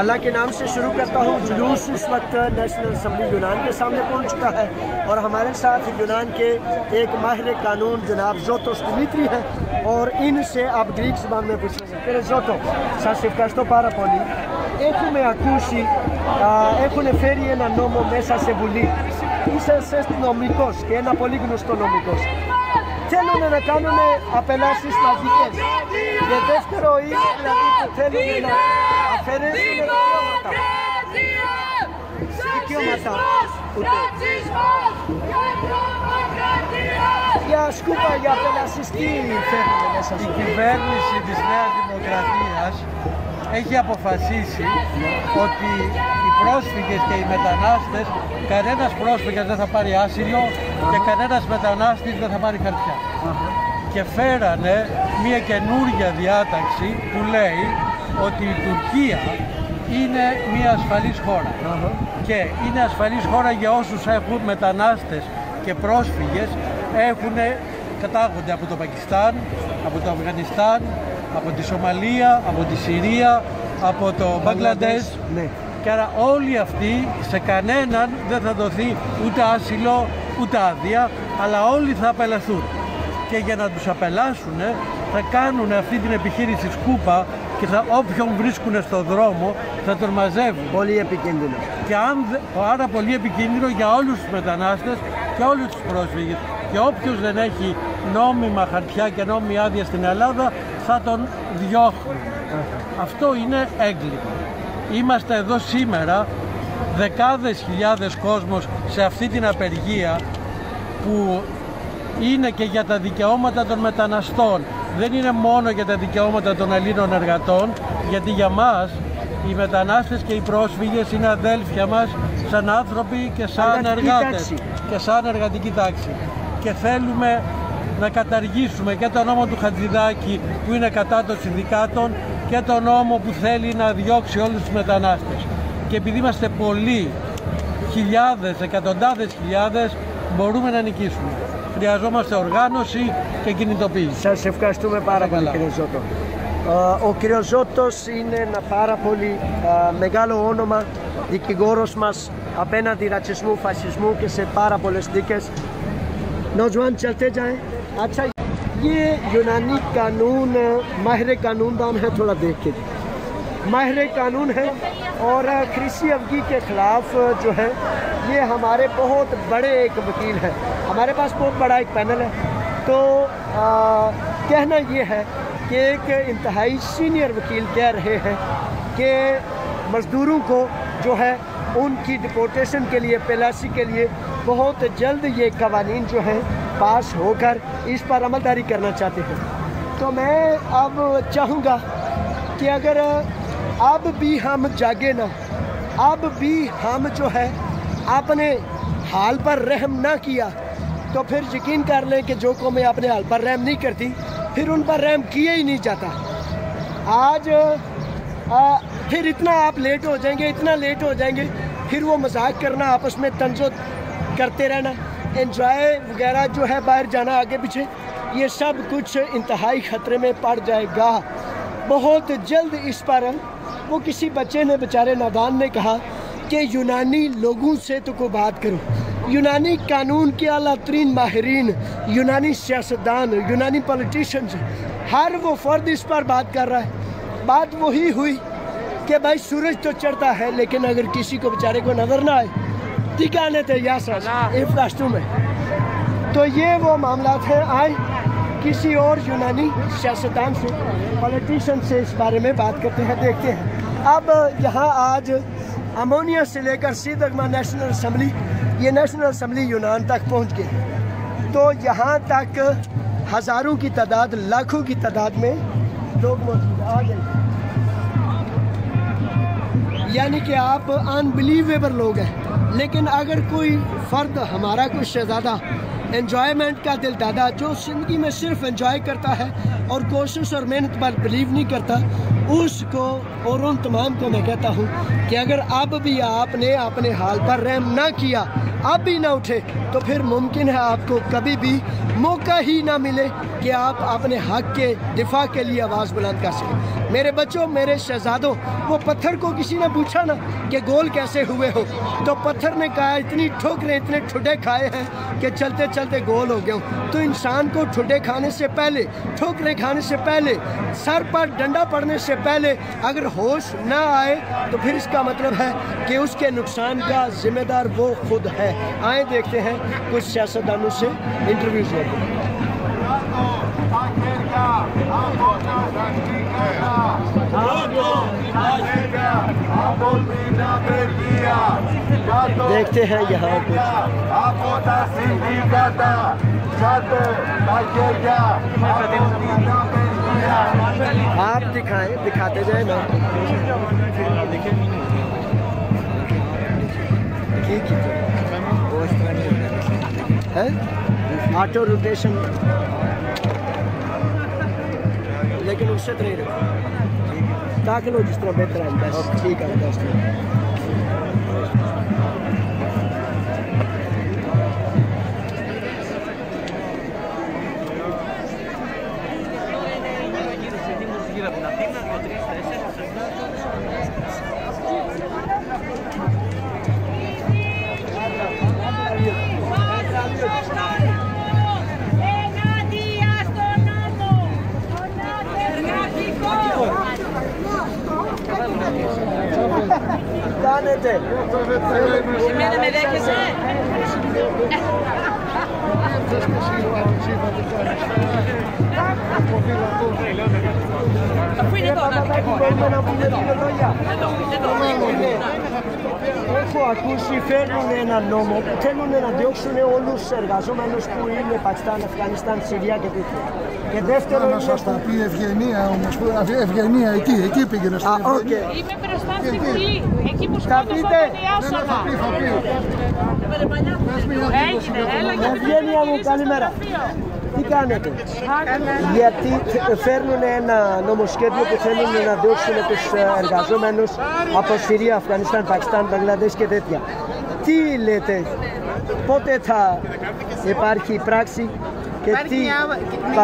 अल्लाह के नाम से शुरू करता हूँ। जुलूस इस वक्त नेशनल असम्बली यूनान के सामने पहुँच चुका है और हमारे साथ यूनान के एक माहिर कानून जनाब जोतोस दिमित्री हैं और इनसे आप ग्रीक ज़बान में पूछेंगे। Κύριε Ζώτο, σας ευχαριστώ πάρα πολύ. Έχουμε ακούσει, έχουν φέρει ένα νόμο μέσα σε βουλή. Είσαστε νομικός και ένα πολύ γνωστό νομικός. Θέλουν να κάνουν απελάσεις μαζικές. Και δεύτερο είναι δηλαδή που θέλουν να αφαιρέσουν δικαιώματα. Για σκούπα, για απελάσεις, τι θέλουν μέσα Η κυβέρνηση της Νέας Δημοκρατίας έχει αποφασίσει ότι οι πρόσφυγες και οι μετανάστες, κανένας πρόσφυγας δεν θα πάρει άσυλο και κανένας μετανάστης δεν θα πάρει χαρτιά. Και φέρανε μια καινούργια διάταξη που λέει ότι η Τουρκία είναι μια ασφαλής χώρα. Και είναι ασφαλής χώρα για όσους έχουν μετανάστες και πρόσφυγες, κατάγονται από το Πακιστάν, από το Αφγανιστάν, από τη Σομαλία, από τη Συρία, από το Μπαγκλαντές. Ναι. Και άρα όλοι αυτοί, σε κανέναν δεν θα δοθεί ούτε άσυλο ούτε άδεια, αλλά όλοι θα απελαθούν. Και για να τους απελάσουν θα κάνουν αυτή την επιχείρηση σκούπα και όποιον βρίσκουν στον δρόμο θα τον μαζεύουν. Πολύ επικίνδυνο. Και άρα πολύ επικίνδυνο για όλους τους μετανάστες και όλους τους πρόσφυγες. Και όποιος δεν έχει νόμιμα χαρτιά και νόμιμη άδεια στην Ελλάδα θα τον διώχνουν. Αυτό είναι έγκλημα. Είμαστε εδώ σήμερα δεκάδες χιλιάδες κόσμος σε αυτή την απεργία που είναι και για τα δικαιώματα των μεταναστών. Δεν είναι μόνο για τα δικαιώματα των Ελλήνων εργατών, γιατί για μας οι μετανάστες και οι πρόσφυγες είναι αδέλφια μας σαν άνθρωποι και σαν εργάτες και σαν εργατική τάξη. Και θέλουμε να καταργήσουμε και το νόμο του Χατζηδάκη που είναι κατά των συνδικάτων και το νόμο που θέλει να διώξει όλους τους μετανάστες. Και επειδή είμαστε πολλοί, χιλιάδες, εκατοντάδες χιλιάδες, μπορούμε να νικήσουμε. Χρειαζόμαστε οργάνωση και κινητοποίηση. Σας ευχαριστούμε πάρα πολύ, κύριε Ζώτο. Ο κύριος Ζώτος είναι ένα πάρα πολύ μεγάλο όνομα, δικηγόρος μας απέναντι ρατσισμού, φασισμού και σε πάρα πολλές δίκες. नौजवान चलते जाएं। अच्छा, ये यूनानी कानून माहिर कानूनदान है, थोड़ा देख के माहिर कानून है और ख्रिसी अवगी के ख़िलाफ़ जो है ये हमारे बहुत बड़े एक वकील हैं। हमारे पास बहुत बड़ा एक पैनल है। तो कहना ये है कि एक इंतहाई सीनियर वकील कह रहे हैं कि मज़दूरों को जो है उनकी डिपोर्टेशन के लिए, पेलासी के लिए बहुत जल्द ये कवानीन जो हैं पास होकर इस पर अमलदारी करना चाहते हैं। तो मैं अब चाहूँगा कि अगर अब भी हम जागे ना, अब भी हम जो है अपने हाल पर रहम ना किया तो फिर यकीन कर लें कि जो कौमें अपने हाल पर रहम नहीं करती फिर उन पर रहम किया ही नहीं जाता। आज फिर इतना आप लेट हो जाएंगे, इतना लेट हो जाएंगे, फिर वो मजाक करना, आपस में तंज़ो करते रहना, एंजॉय वगैरह जो है बाहर जाना आगे पीछे, ये सब कुछ इंतहाई ख़तरे में पड़ जाएगा। बहुत जल्द इस पर वो किसी बच्चे ने, बेचारे नादान ने कहा कि यूनानी लोगों से तो कोई बात करो। यूनानी कानून के आला तरीन माहिरीन, यूनानी सियासतदान, यूनानी पॉलिटिशियंस, हर वो फ़र्द इस पर बात कर रहा है। बात वही हुई कि भाई सूरज तो चढ़ता है लेकिन अगर किसी को बेचारे को नज़र ना आए ठिकाने थे इफ्रास्टू में, तो ये वो मामला हैं। आए किसी और यूनानी सियासतदान से, पॉलिटिशियन से इस बारे में बात करते हैं, देखते हैं। अब यहाँ आज अमोनिया से लेकर सीधगमा नेशनल असम्बली, ये नेशनल असम्बली यूनान तक पहुँच गए। तो यहाँ तक हज़ारों की तादाद, लाखों की तादाद में लोग मौजूद आ गए। यानी कि आप अनबिलीवेबल लोग हैं। लेकिन अगर कोई फ़र्द, हमारा कोई शहज़ादा, एन्जॉयमेंट का दिल दादा, जो ज़िंदगी में सिर्फ एंजॉय करता है और कोशिश और मेहनत पर बिलीव नहीं करता, उसको और उन तमाम को मैं कहता हूँ कि अगर अब भी आपने अपने हाल पर रहम ना किया, अब भी ना उठे, तो फिर मुमकिन है आपको कभी भी मौका ही ना मिले कि आप अपने हक के दिफा के लिए आवाज़ बुलंद कर सकें। मेरे बच्चों, मेरे शहजादों, वो पत्थर को किसी ने पूछा ना कि गोल कैसे हुए हो, तो पत्थर ने कहा इतनी ठोकरें, इतने ठुड्डे खाए हैं कि चलते चलते गोल हो गया हूँ। तो इंसान को ठुड्डे खाने से पहले, ठोकरें खाने से पहले, सर पर डंडा पड़ने से पहले अगर होश ना आए तो फिर इसका मतलब है कि उसके नुकसान का जिम्मेदार वो खुद है। आए देखते हैं कुछ सियासतदानों से इंटरव्यूज लेते हैं। देखते हैं यहाँ कुछ आप दिखाएं, दिखाते जाए ना। ठीक है, ऑटो रोटेशन, लेकिन उससे तो नहीं रखा, ताकि लो जिस तरह बेहतर है बस। ठीक है, बस Έχω ακούσει φέρνουν έναν νόμο που θέλουν να διώξουν όλους τους εργαζόμενους που είναι Πακιστάν, Αφγανιστάν, Συρία και τέτοια. Και δεύτερο να σας τα πει Ευγενία όμως, Ευγενία εκεί πήγαινε στην Ευγενία. Είμαι μπροστά στη Βουλή, εκεί που σκότωσαν τον Ιάσονα. Έγινε, έλα για Ευγενία μου, καλημέρα. Τι κάνετε? Γιατί φέρνουν ένα νομοσχέδιο που θέλουν να διώξουν τους εργαζόμενους από Συρία, Αφγανιστάν, Πακιστάν, Μπαγκλαντές και τέτοια. Τι λέτε, πότε θα υπάρχει πράξη και υπάρχει μια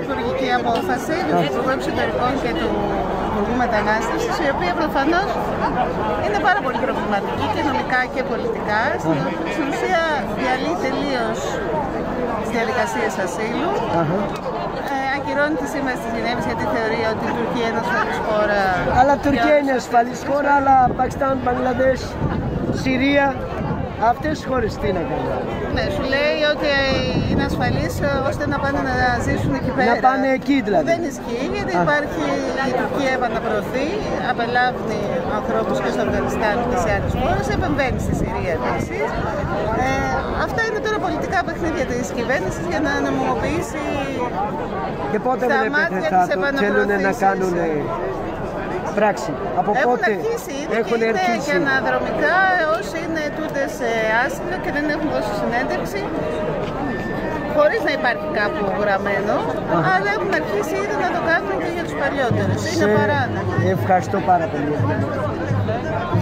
υπουργική απόφαση του Υπουργού Εξωτερικών και του Υπουργού Μετανάστευσης, η οποία προφανώς είναι πάρα πολύ προβληματική και νομικά και πολιτικά. Στην ουσία διαλύει τελείως τις διαδικασίες ασύλου. Ακυρώνει τη σύμβαση της Γενέβης γιατί θεωρεί ότι η Τουρκία είναι ασφαλής χώρα. Αλλά η Τουρκία είναι ασφαλής χώρα, αλλά Πακιστάν, Μπαγκλαντές, Συρία, αυτές τις χώρες τι να κάνουν? Ναι, σου λέει ότι είναι ασφαλής ώστε να πάνε να ζήσουν εκεί πέρα. Να πάνε εκεί δηλαδή. Δεν ισχύει γιατί υπάρχει, η Τουρκία επαναπροωθεί, απελάβει ανθρώπους και στο Αφγανιστάν και σε άλλες χώρες, επεμβαίνει στη Συρία επίσης. Αυτά είναι τώρα πολιτικά παιχνίδια της κυβέρνησης για να νομιμοποιήσει και πότε τα μάτια της επαναπροωθήσης. Να κάνουν πράξη. Από πότε έχουν αρχίσει και αναδρομικά όσοι είναι ετούντες σε άσυλο και δεν έχουν δώσει συνέντευξη, χωρίς να υπάρχει κάπου γραμμένο, αλλά έχουν αρχίσει ήδη να το κάνουν και για τους παλιότερους. Είναι παράνομο. Ευχαριστώ πάρα πολύ.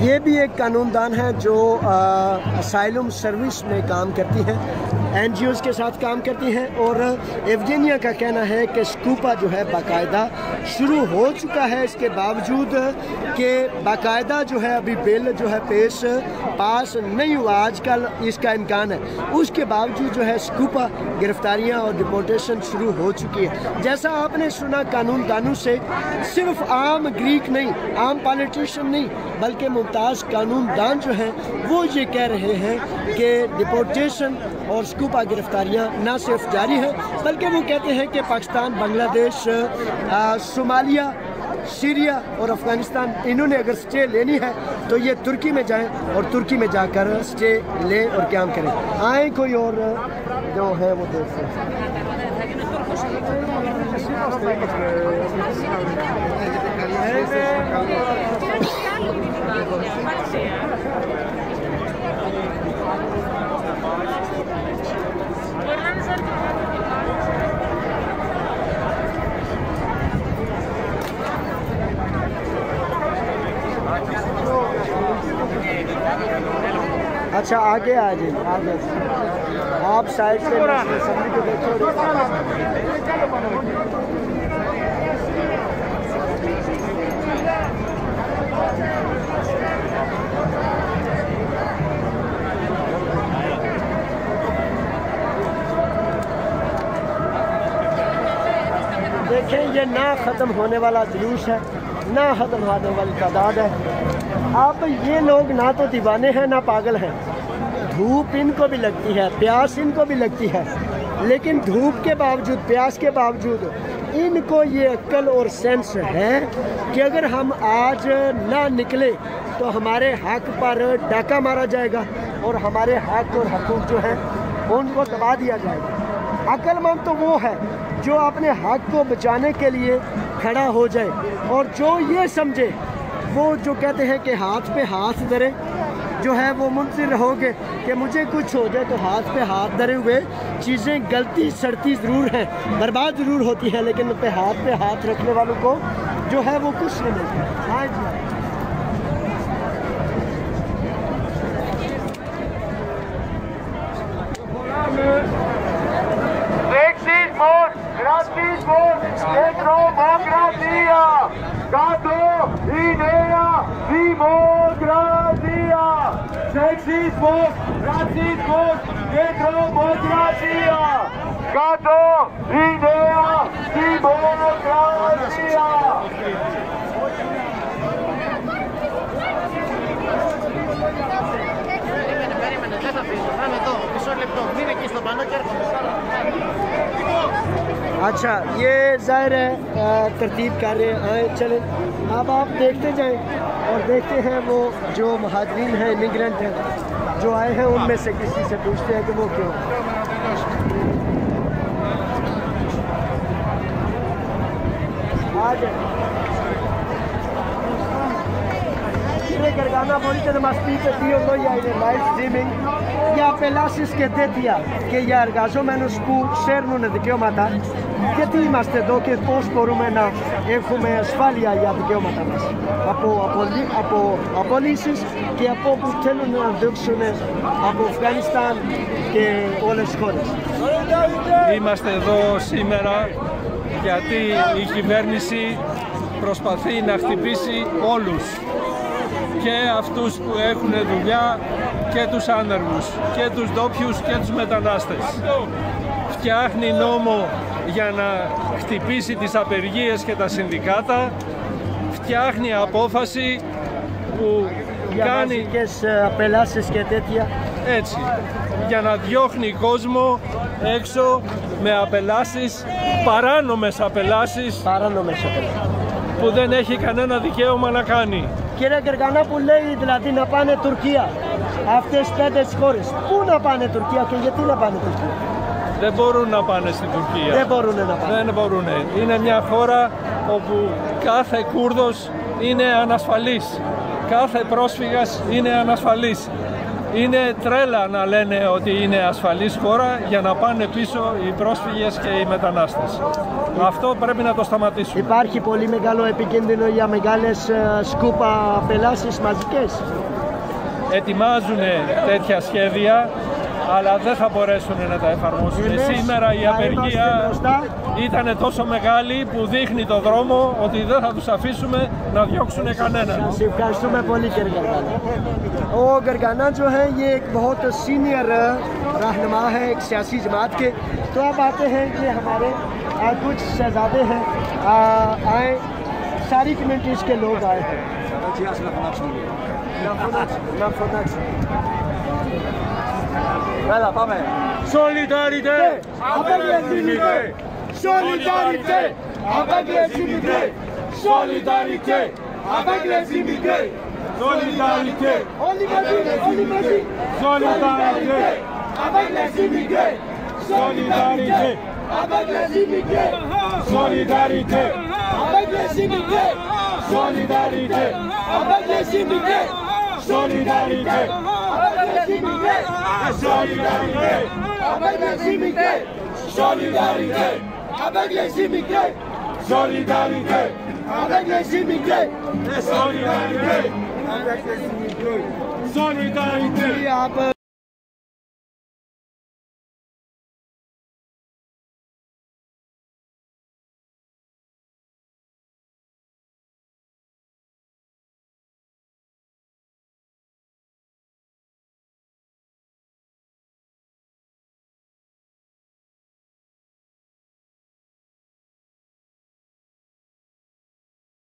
ये भी एक कानूनदान है जो असाइलम सर्विस में काम करती है, NGOs के साथ काम करती हैं, और एवजेनिया का कहना है कि स्कूपा जो है बाकायदा शुरू हो चुका है, इसके बावजूद कि बाकायदा जो है अभी बिल जो है पास नहीं हुआ, आजकल इसका इम्कान है, उसके बावजूद जो है स्कूपा गिरफ्तारियां और डिपोर्टेशन शुरू हो चुकी है। जैसा आपने सुना कानूनदानों से, सिर्फ आम ग्रीक नहीं, आम पॉलिटिशियन नहीं, बल्कि मुमताज़ कानूनदान जो हैं वो ये कह रहे हैं कि डिपोर्टेशन और स्कूपा गिरफ्तारियां ना सिर्फ जारी हैं, बल्कि वो कहते हैं कि पाकिस्तान, बांग्लादेश, सोमालिया, सीरिया और अफ़गानिस्तान, इन्होंने अगर स्टे लेनी है तो ये तुर्की में जाएं और तुर्की में जाकर स्टे लें और काम करें। आए कोई और जो है वो देखते हैं। अच्छा आगे आ जाइए, आगे आप साइड से सभी को देखो। देखें, ये ना ख़त्म होने वाला जुलूस है, ना ख़त्म होने वाली तादाद है। अब ये लोग ना तो दीवाने हैं ना पागल हैं। धूप इनको भी लगती है, प्यास इनको भी लगती है, लेकिन धूप के बावजूद, प्यास के बावजूद इनको ये अक्ल और सेंस है कि अगर हम आज ना निकले तो हमारे हक पर डाका मारा जाएगा और हमारे हक और हकूक़ जो हैं उनको दबा दिया जाएगा। अक्लमंद तो वो है जो अपने हक को बचाने के लिए खड़ा हो जाए, और जो ये समझे, वो जो कहते हैं कि हाथ पे हाथ धरे, जो है वो मुंतज़िर रहोगे कि मुझे कुछ हो जाए, तो हाथ पे हाथ धरे हुए चीज़ें गलती सड़ती ज़रूर हैं, बर्बाद ज़रूर होती हैं, लेकिन पे हाथ रखने वालों को जो है वो कुछ नहीं मिलता। हाँ जी, अच्छा, ये ज़ाहिर है तरतीब कर रहे हैं। आए चलें, अब आप देखते जाएं और देखते हैं वो जो महाजरीन हैं, इमिग्रेंट हैं जो आए हैं, उनमें से किसी से पूछते हैं कि वो क्यों। आज Gargana bonita mas pipe tio lo ya in live streaming ya pelasis και τέτοια και για εργαζόμενους που σέρνουν δικαιώματα, γιατί είμαστε εδώ και πώς μπορούμε να έχουμε ασφάλεια για δικαιώματα μας από απολύσεις και από που θέλουν να δείξουν από Αφγανιστάν και όλες τις χώρες. Είμαστε εδώ σήμερα γιατί η κυβέρνηση προσπαθεί να χτυπήσει όλους, και αυτούς που έχουν δουλειά και τους άνεργους και τους ντόπιους και τους μετανάστες. Φτιάχνει νόμο για να χτυπήσει τις απεργίες και τα συνδικάτα, φτιάχνει απόφαση που κάνει απελάσεις και τέτοια, έτσι, για να διώχνει κόσμο έξω με απελάσεις, παράνομες απελάσεις που δεν έχει κανένα δικαίωμα να κάνει. Κύριε Γκεργανά, που λέει δηλαδή να πάνε Τουρκία, αυτές 5 χώρες, πού να πάνε Τουρκία και γιατί να πάνε Τουρκία? Δεν μπορούν να πάνε στην Τουρκία. Δεν μπορούν να πάνε. Δεν μπορούν. Είναι μια χώρα όπου κάθε Κούρδος είναι ανασφαλής. Κάθε πρόσφυγας είναι ανασφαλής. Είναι τρέλα να λένε ότι είναι ασφαλής χώρα για να πάνε πίσω οι πρόσφυγες και οι μετανάστες. Αυτό πρέπει να το σταματήσουμε. Υπάρχει πολύ μεγάλο επικίνδυνο για μεγάλες σκούπα απελάσεις μαζικές. Ετοιμάζουν τέτοια σχέδια, αλλά δεν θα μπορέσουν να τα εφαρμόσουν. Σήμερα η απεργία ήταν τόσο μεγάλη που δείχνει το δρόμο ότι δεν θα τους αφήσουμε να διώξουν κανέναν. Σας ευχαριστούμε πολύ, κύριε Γκεργανά. Ο Γκεργανά जो है ये एक बहुत सीनियर रहनुमा है एक सियासी जमात के। तो अब आते हैं कि हमारे कुछ शहजादे हैं आए, सारी कम्युनिटीज़ के लोग आए हैं। Έλα, πάμε. Solidarité avec les immigrés. Solidarité avec les immigrés. Solidarité avec les immigrés. Solidarité. On imagine. Solidarité. Avec les immigrés. Solidarité. Avec les immigrés. Solidarité. Avec les immigrés. Solidarité. Avec les immigrés. Solidarité. Avec les immigrés. Solidarité. Avec les immigrés. Solidarité. Avec les immigrés. Solidarité. avec les immigrés. Et solidarité avec les immigrés. Solidarité.